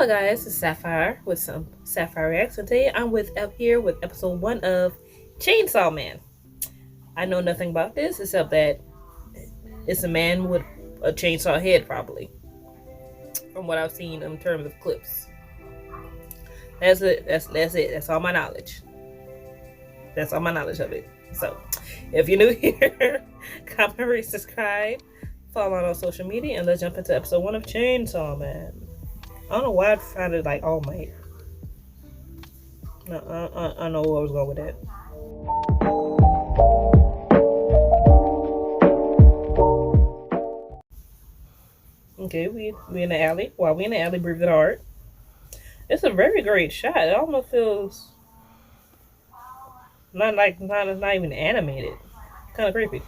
guys, it's Sapphire with some Sapphire Reacts, and today I'm up here with episode 1 of Chainsaw Man. I know nothing about this except that it's a man with a chainsaw head, probably, from what I've seen in terms of clips. That's it. That's it. That's all my knowledge. That's all my knowledge of it. So, if you're new here, comment, rate, subscribe, follow on social media, and let's jump into episode 1 of Chainsaw Man. I don't know why I found it like All Might. I know where I was going with that. Okay, we in the alley. While we in the alley, breathing hard. It's a very great shot. It almost feels not even animated. Kind of creepy.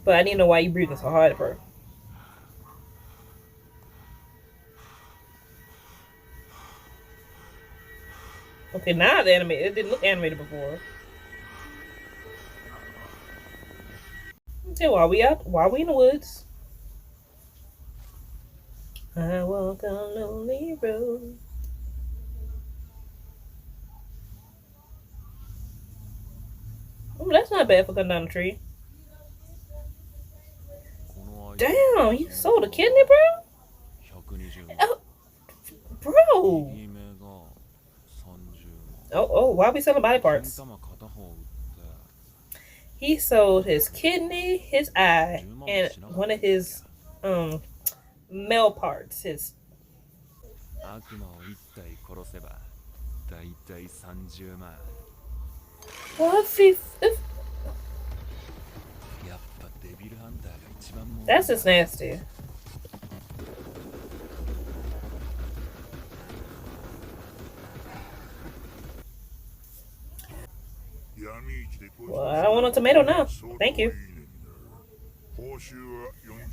But I need to know why you breathing so hard, bro. Okay, now it's animated. It didn't look animated before. Okay, while we in the woods. I walk a lonely road. Oh, that's not bad for cutting down a tree. Damn, you sold a kidney, bro? Oh, bro. Oh, why are we selling body parts? He sold his kidney, his eye, and one of his male parts. His. Well, if that's just nasty. Well, I don't want a tomato now. Thank you.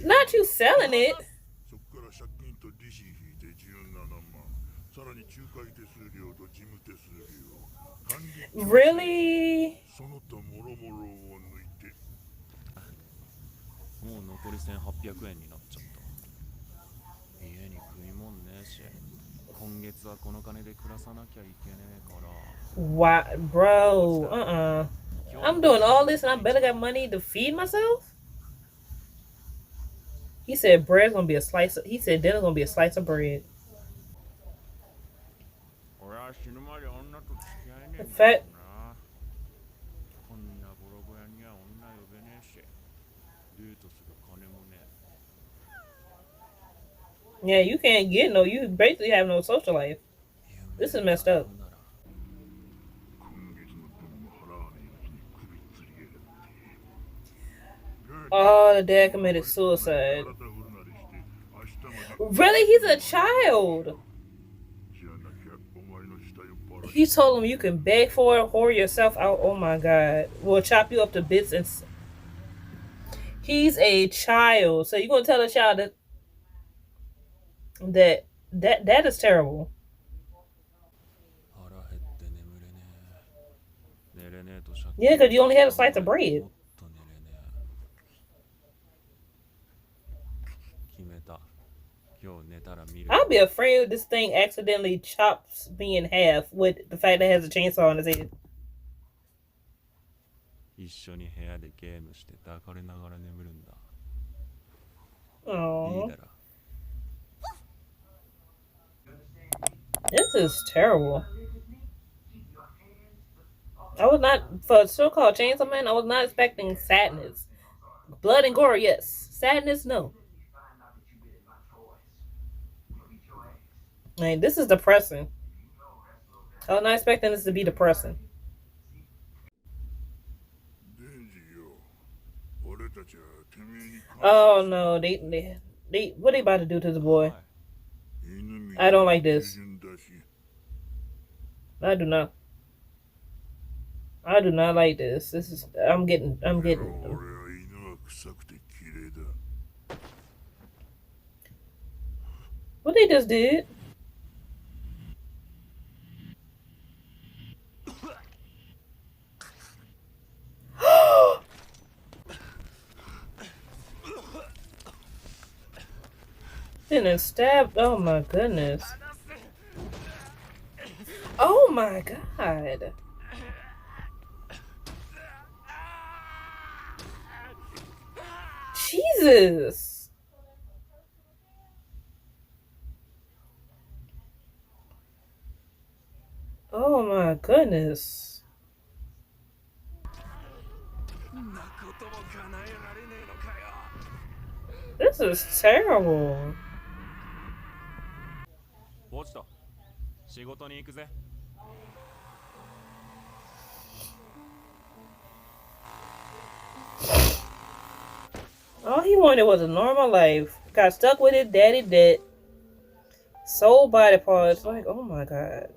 Not you selling it. Really? Why, bro? I'm doing all this and I better got money to feed myself? He said bread's gonna be a slice of, he said dinner's gonna be a slice of bread. Fat. Yeah, you can't get no, you basically have no social life. This is messed up. Oh, the dad committed suicide. Really? He's a child. He told him you can beg for it, whore yourself out. Oh my god. We'll chop you up to bits and... He's a child. So you're gonna tell a child that is terrible. Yeah, because you only had a slice of bread. I'll be afraid this thing accidentally chops me in half with the fact that it has a chainsaw on his head. Oh, this is terrible. I was not, for a so-called Chainsaw Man, I was not expecting sadness. Blood and gore, yes. Sadness, no. I mean, this is depressing. I was not expecting this to be depressing. Oh no, they what are they about to do to the boy? I don't like this. I do not. I do not like this. This is I'm getting what they just did. And stabbed. Oh my goodness. Oh my god. Jesus. Oh my goodness. This is terrible. All he wanted was a normal life. Got stuck with his daddy debt. Sold body parts. Like, oh my god.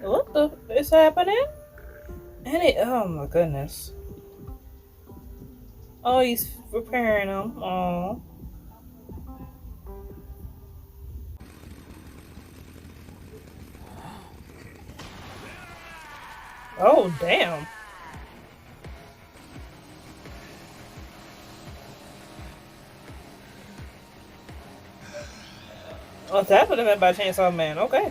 What the is happening? And it, oh my goodness. Oh, he's repairing them. Oh. Oh, damn. Oh, that's what I meant by Chainsaw Man. Okay.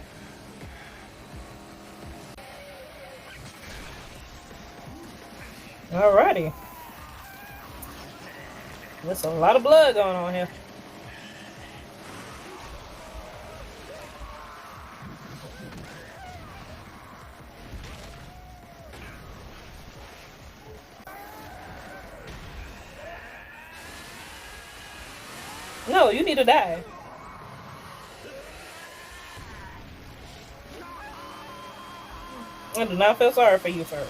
Alrighty. There's a lot of blood going on here. No, you need to die. I do not feel sorry for you, sir.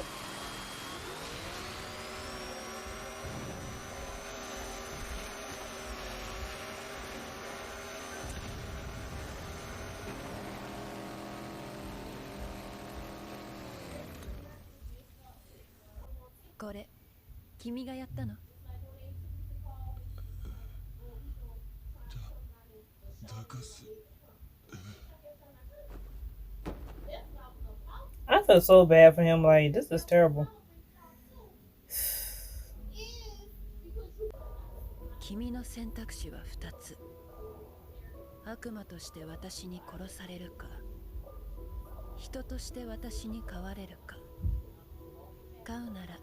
I feel so bad for him. Like, this is terrible. 君の選択肢は2つ。悪魔として私に殺されるか、人として私に飼われるか。飼うなら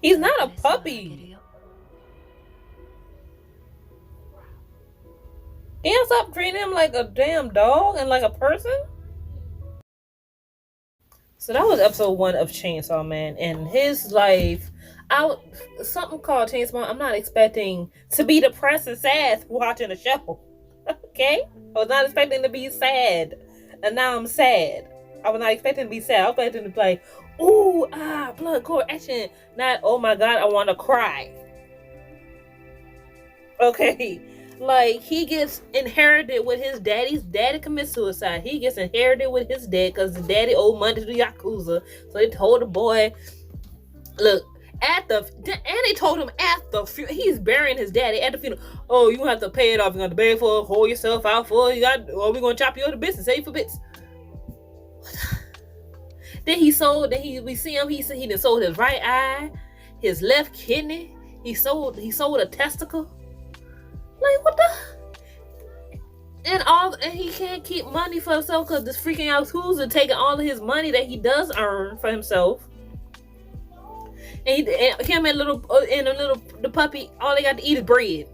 He's not a puppy. Can't stop treating him like a damn dog and like a person. So that was episode 1 of Chainsaw Man, and his life. Something called Chainsaw. I'm not expecting to be depressed and sad watching the show. Okay, I was not expecting to be sad, and now I'm sad. I was not expecting to be sad. I was expecting to be like, ooh, blood, gore, action. Not, oh my god, I want to cry. Okay, like he gets inherited with his daddy's daddy commits suicide. He gets inherited with his dad because his daddy owed money to the Yakuza. So they told the boy, look, and they told him at the funeral, he's burying his daddy at the funeral. Oh, you have to pay it off. You got to pay for it, hold yourself out for it. Or we're gonna chop you up to bits and save for bits. Then we see him. He said he done sold his right eye, his left kidney. He sold a testicle. Like, what the? And he can't keep money for himself because this freaking Yakuza taking all of his money that he does earn for himself. And him and the puppy, all they got to eat is bread.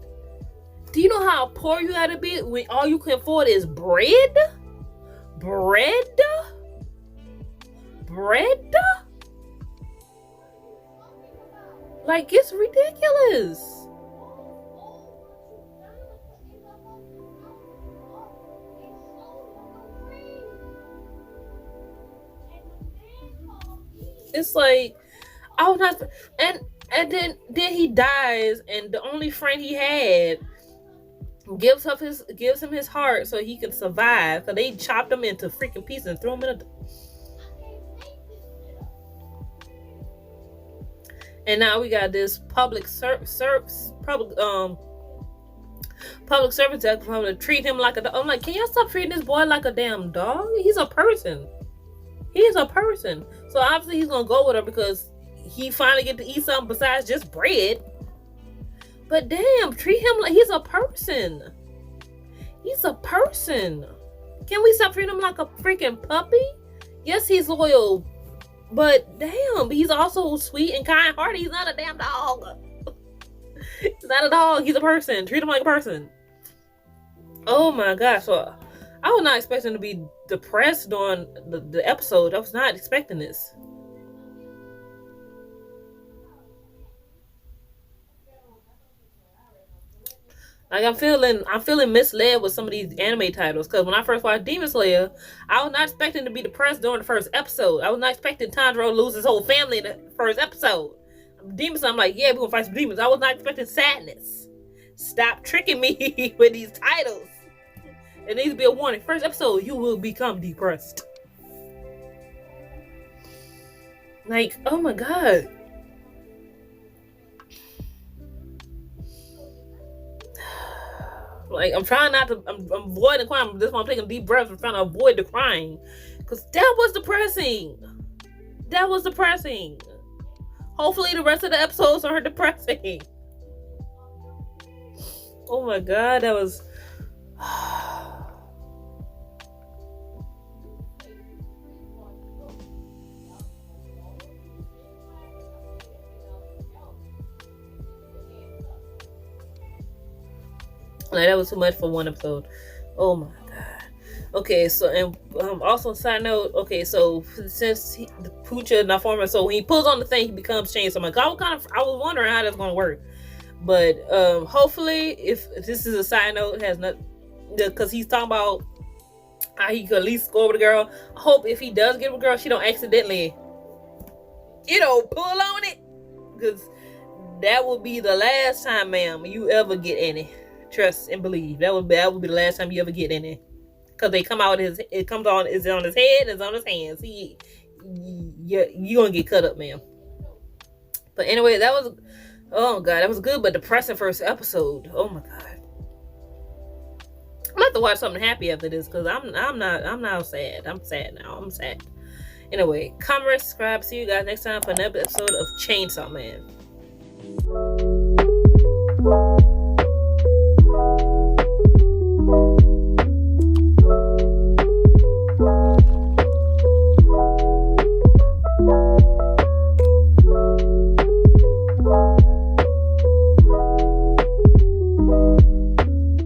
Do you know how poor you gotta be when all you can afford is bread? Bread? Like, it's ridiculous. It's like, I was not, and then he dies, and the only friend he had gives him his heart so he can survive. So they chopped him into freaking pieces and threw him in a. And now we got this public Public servants are going to treat him like a dog. I'm like, can y'all stop treating this boy like a damn dog? He's a person. He is a person. So obviously he's gonna go with her because he finally get to eat something besides just bread. But damn, treat him like he's a person. He's a person. Can we stop treating him like a freaking puppy? Yes, he's loyal, but damn, he's also sweet and kind-hearted. He's not a damn dog. He's not a dog. He's a person. Treat him like a person. Oh my gosh. So I was not expecting to be depressed during the episode. I was not expecting this. Like I'm feeling misled with some of these anime titles, because when I first watched Demon Slayer, I was not expecting to be depressed during the first episode. I was not expecting Tanjiro to lose his whole family in the first episode. Demon Slayer, I'm like, yeah, we're gonna fight some demons. I was not expecting sadness. Stop tricking me with these titles. It needs to be a warning. First episode, you will become depressed. Like, oh my god. Like, I'm trying not to, I'm avoiding crying. This one, I'm taking deep breaths. I'm trying to avoid the crying. Because that was depressing. That was depressing. Hopefully the rest of the episodes are depressing. Oh my god, that was... Like, that was too much for one episode. Oh my god. Okay, so, and also side note, okay, so since the Pucha Naforma, so when he pulls on the thing, he becomes chainsawman. I was wondering how that's gonna work, but hopefully, if this is a side note, it has not, because he's talking about how he could at least go over the girl. I hope if he does get with a girl, she don't accidentally, pull on it, because that will be the last time, ma'am, you ever get any. Trust and believe. That would be the last time you ever get in it. Because they come out, it comes on, it's on his head, it's on his hands. You're gonna get cut up, man. But anyway, that was, oh god, that was good, but depressing first episode. Oh my god. I'm gonna have to watch something happy after this, because I'm now sad. I'm sad now. I'm sad. Anyway, comment, subscribe. See you guys next time for another episode of Chainsaw Man.